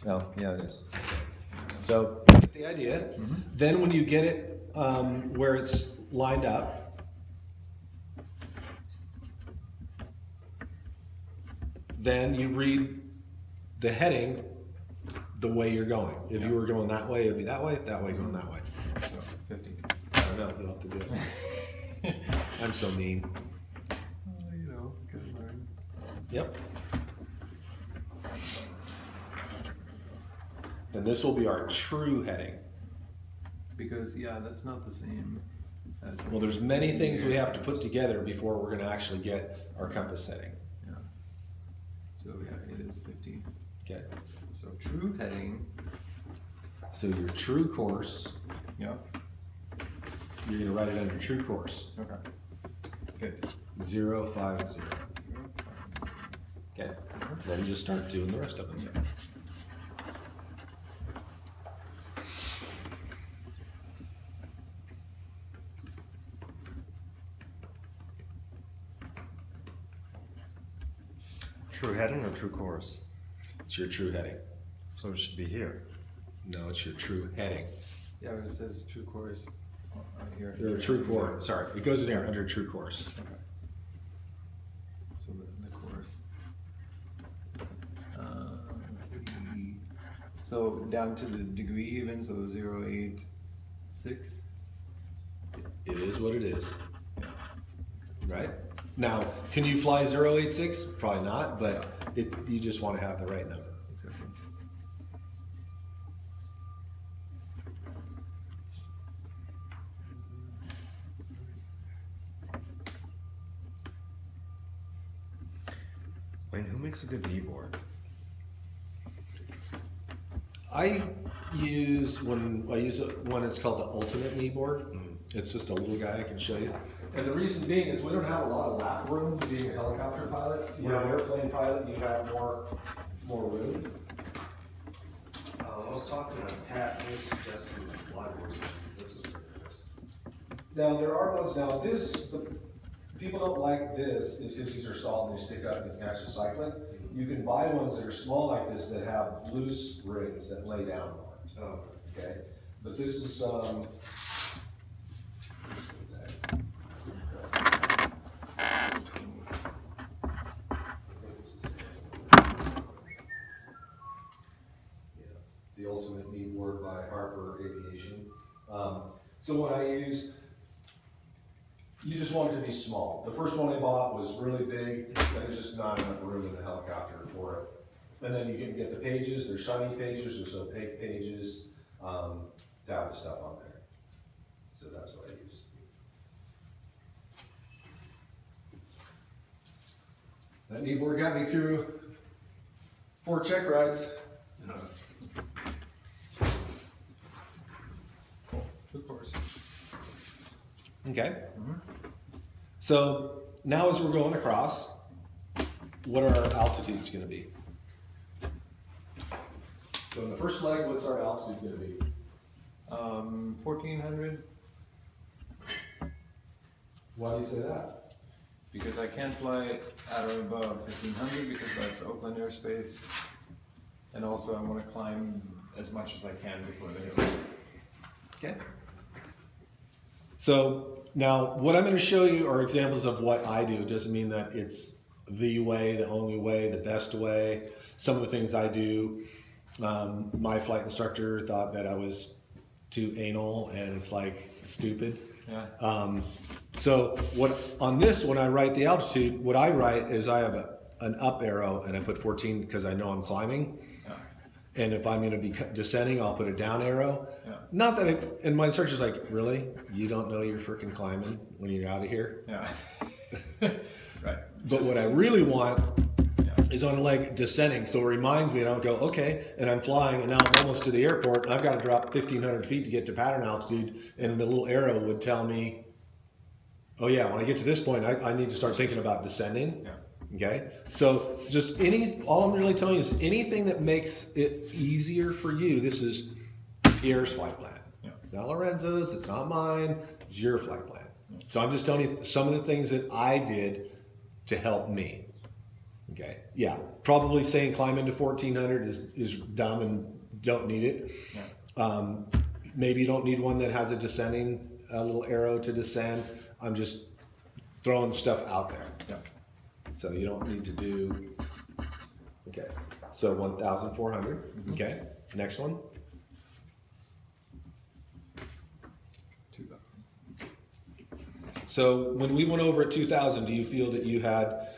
Oh, yeah, it is. So, you get the idea. Mm-hmm. Then when you get it where it's lined up, then you read the heading the way you're going. If you were going that way, it'd be that way going that way. So 50. I don't know, you'll have to do it. I'm so mean. You know, good learn. Yep. And this will be our true heading. Because yeah, that's not the same as. Well, there's many things we have to put together before we're going to actually get our compass heading. Yeah. So yeah, it is 50. Okay. So true heading. So your true course, Yep. you're going to write it under true course. Okay. Good. 050. Okay. Then just start doing the rest of them. Yeah. True heading or true course? It's your true heading. So it should be here. No, it's your true heading. Yeah, but it says true course here. Or true course. Sorry, it goes in there under true course. Okay. So the course. So down to the degree even, so 0.86. It is what it is. Right? Now, can you fly 086? Probably not, but you just want to have the right number. Exactly. Wayne, who makes a good kneeboard? I use one it's called the Ultimate Kneeboard. It's just a little guy I can show you. And the reason being is we don't have a lot of lap room being a helicopter pilot. You know, airplane pilot, you have more room. I was talking to Pat, and he suggested flyboards. This is ridiculous. Now there are ones now. People don't like this is because these are solid and they stick up and you can actually cycle it. You can buy ones that are small like this that have loose rings that lay down more. Oh, Okay, but this is the Ultimate Kneeboard by Harper Aviation. So what I use, you just want it to be small. The first one I bought was really big, and there's just not enough room in the helicopter for it. And then you can get the pages, there's shiny pages, there's opaque pages, to have the stuff on there. So that's what I use. That kneeboard got me through 4 check rides. Cool. True course. Okay. So now as we're going across, what are our altitudes going to be? So in the first leg, what's our altitude going to be? 1400, Why do you say that? because I can't fly at or above 1500 because that's Oakland airspace. And also I want to climb as much as I can before the hill. Okay. So now what I'm going to show you are examples of what I do. It doesn't mean that it's the way, the only way, the best way. Some of the things I do, my flight instructor thought that I was too anal, and it's like stupid. Yeah. So what on this, when I write the altitude, what I write is I have an up arrow and I put 14 because I know I'm climbing. Yeah. And if I'm going to be descending, I'll put a down arrow. Yeah. Not that and my instructor's like, really? You don't know you're freaking climbing when you're out of here? Yeah. Right. But what I really want Yeah. is on a leg descending. So it reminds me, and I'll go, okay, and I'm flying, and now I'm almost to the airport, and I've got to drop 1,500 feet to get to pattern altitude, and the little arrow would tell me, oh yeah, when I get to this point, I need to start thinking about descending. Yeah. Okay, so just all I'm really telling you is anything that makes it easier for you. This is Pierre's flight plan. Yeah. It's not Lorenzo's, it's not mine, it's your flight plan. So I'm just telling you some of the things that I did to help me. Okay, yeah, probably saying climb into 1400 is dumb and don't need it. Yeah. Maybe you don't need one that has a little arrow to descend. I'm just throwing stuff out there. Yeah. So you don't need to do, okay, so 1,400, okay, next one. 2,000. So when we went over at 2,000, do you feel that you had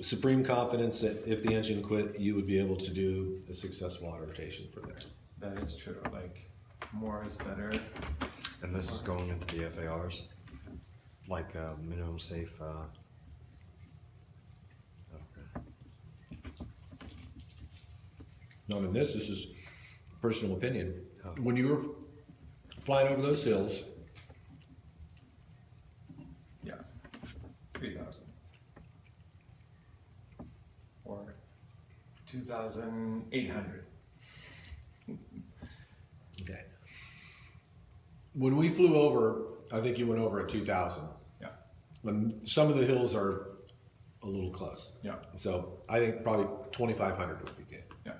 supreme confidence that if the engine quit, you would be able to do a successful auto rotation from there? That is true. Like, more is better. And this is going into the FARs, like minimum safe. Okay. Not in this is personal opinion. Oh. When you were flying over those hills, Yeah. 3,000. Or 2,800. okay. When we flew over, I think you went over at 2,000. Yeah. When some of the hills are a little close. Yeah. So I think probably 2,500 would be good. Yeah.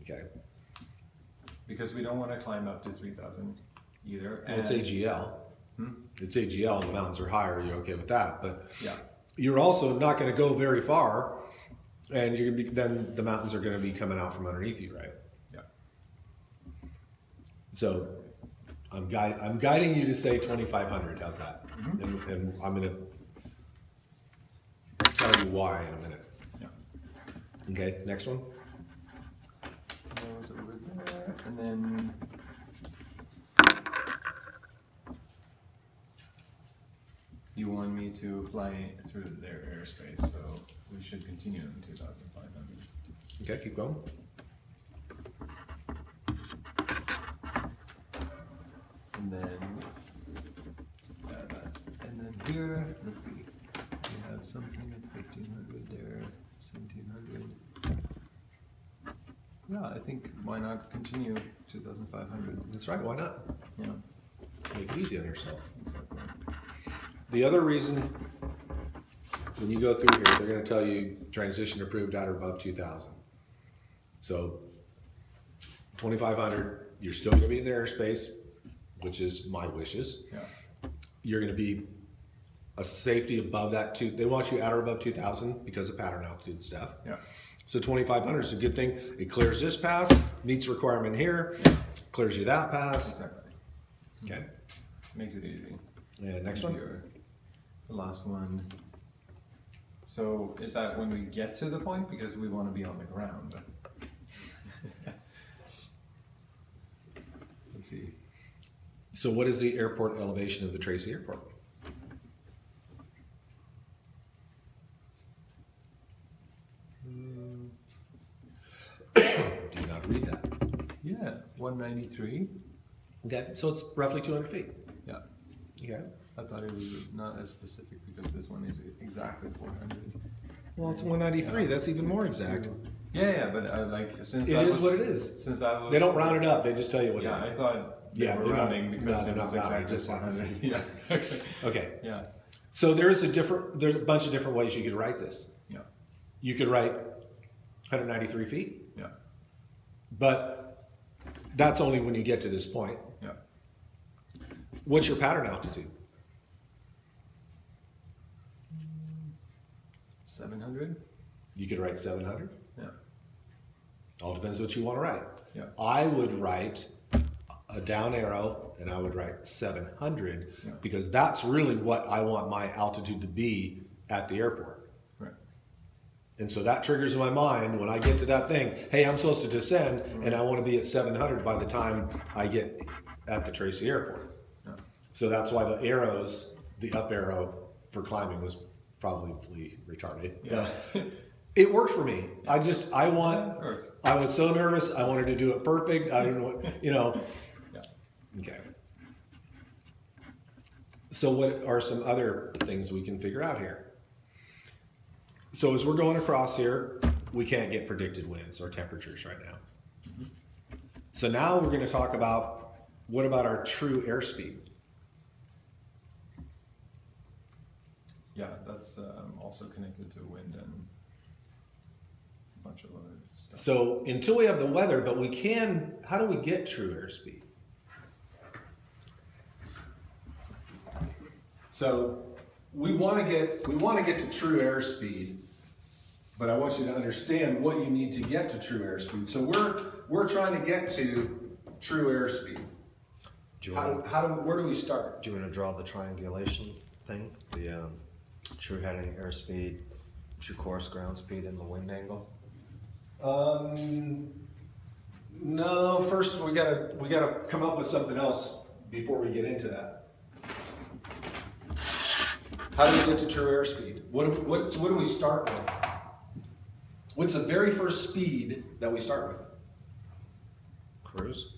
Okay. Because we don't want to climb up to 3,000 either. Well, it's and- AGL. It's AGL and the mountains are higher. You're okay with that, but Yeah. you're also not going to go very far, and you're gonna be, then the mountains are going to be coming out from underneath you, right? Yeah. So I'm guiding you to say 2,500. How's that? And I'm going to tell you why in a minute. Yeah. Okay, next one. Those over there, and then you want me to fly through their airspace, so we should continue in 2,500. Okay, keep going. And then that. And then here, let's see, we have something at 1,500 there, 1,700. Yeah, I think why not continue 2,500? That's right. Why not? Yeah, Make it easy on yourself. exactly. The other reason, when you go through here, they're going to tell you transition approved at or above 2,000. So 2,500, you're still going to be in the airspace, which is my wishes. Yeah, You're going to be a safety above that two. They want you at or above 2,000 because of pattern altitude stuff. yeah, So 2,500 is a good thing. It clears this pass, meets requirement here, clears you that pass. exactly. Okay. Makes it easy. And next one. Easier. The last one. So is that when we get to the point? Because we want to be on the ground. Let's see. So what is the airport elevation of the Tracy Airport? Do you not read that? Yeah, 193. Okay, so it's roughly 200 feet. Yeah, Okay. I thought it was not as specific because this one is exactly 400. Well, it's 193. Yeah. That's even more exact. Yeah, but like since It that is was, what it is. Since that was They don't round it up. They just tell you what Yeah, it I is. thought they Yeah, were they're not- rounding no, because they're it was not rounding, exactly just 400. Yeah. Okay. Okay. Yeah. So there's a bunch of different ways you could write this. Yeah. You could write 193 feet, Yeah. but that's only when you get to this point. Yeah. What's your pattern altitude? 700. You could write 700. Yeah. All depends what you want to write. Yeah. I would write a down arrow and I would write 700 Yeah. because that's really what I want my altitude to be at the airport. Right. And so that triggers in my mind when I get to that thing, hey, I'm supposed to descend and I want to be at 700 by the time I get at the Tracy Airport. Yeah. So that's why the arrows, the up arrow for climbing was probably retarded. Yeah. But it worked for me. I Of course. I was so nervous. I wanted to do it perfect. I didn't know what, Yeah. Okay. So what are some other things we can figure out here? So as we're going across here, we can't get predicted winds or temperatures right now. So now we're going to talk about what about our true airspeed? Yeah, that's also connected to wind and bunch of other stuff. So until we have the weather, but we can, how do we get true airspeed? So we want to get to true airspeed, but I want you to understand what you need to get to true airspeed. So we're trying to get to true airspeed. Do you want Where do we start? to draw the triangulation thing? The true heading airspeed, true course ground speed, and the wind angle? No, first we gotta come up with something else before we get into that. How do we get to true airspeed? What do we start with? What's the very first speed that we start with? Cruise?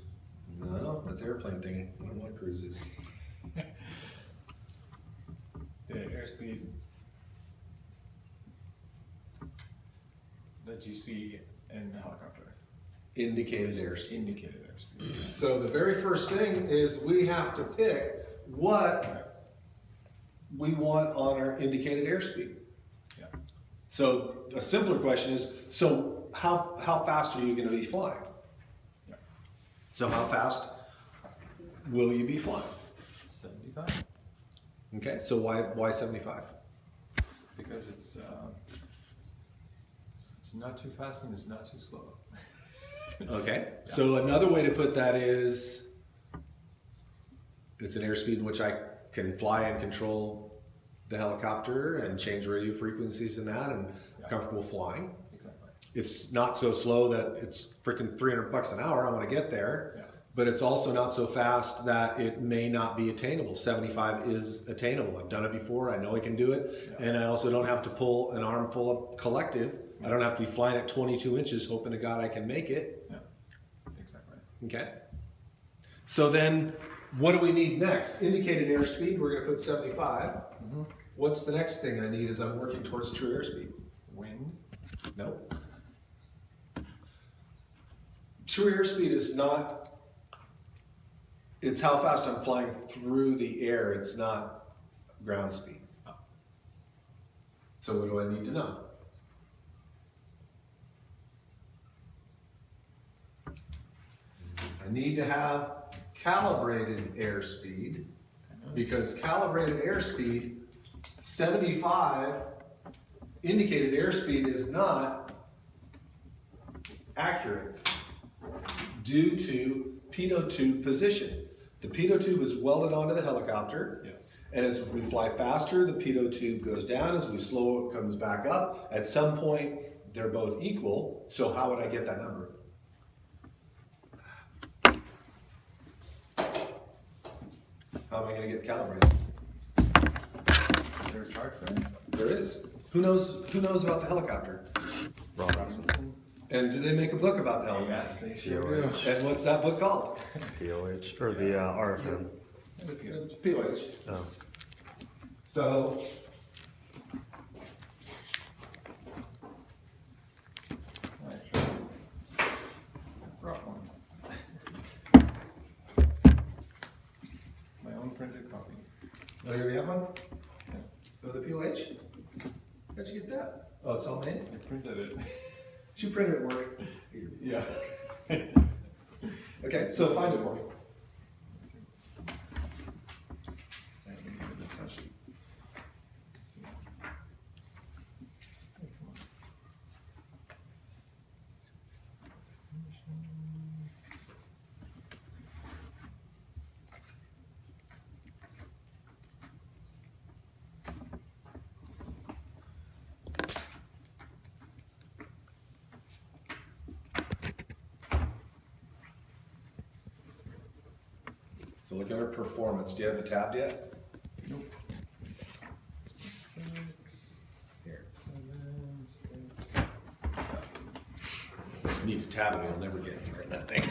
No, that's airplane thing. I don't know what cruise is. The airspeed that you see in the helicopter, Indicated airspeed. indicated airspeed. So the very first thing is we have to pick what we want on our indicated airspeed. Yeah. So a simpler question is, so how fast are you gonna be flying? Yeah. So how fast will you be flying? 75, Okay, so why 75? because it's not too fast and it's not too slow. Okay, so another way to put that is, it's an airspeed in which I can fly and control the helicopter and change radio frequencies and that, and Yeah. comfortable flying. Exactly. It's not so slow that it's freaking $300 an hour, I wanna get there. Yeah. But it's also not so fast that it may not be attainable. 75 is attainable. I've done it before, I know I can do it. Yeah. And I also don't have to pull an armful of collective. I don't have to be flying at 22 inches hoping to God I can make it. Yeah. Exactly. Okay. So then, what do we need next? Indicated airspeed, we're gonna put 75. Mm-hmm. What's the next thing I need as I'm working towards true airspeed? Wind. Nope. True airspeed is not, it's how fast I'm flying through the air, it's not ground speed. So what do I need to know? I need to have calibrated airspeed, because calibrated airspeed, 75 indicated airspeed is not accurate due to pitot tube position. The pitot tube is welded onto the helicopter, Yes. and as we fly faster, the pitot tube goes down. As we slow, it comes back up. At some point, they're both equal. So how would I get that number? How am I going to get calibrated? Is there a chart for it? There is. Who knows about the helicopter? Robertson. And did they make a book about the Yes, helicopter? they sure do. And what's that book called? POH, or the RFM. POH. Oh. So, Actually, I brought one. My own printed copy. oh, you already have one? Of the POH? How'd you get that? Oh, it's homemade? I printed it. Did you print it at work? Yeah. Okay, so find it for me. Let's see. I can give it a touch. Let's see. Hey, come on. So look at our performance. Do you have the tab yet? Nope. 6, Here. 7, 6. You need to tab it, you'll never get anywhere in that thing.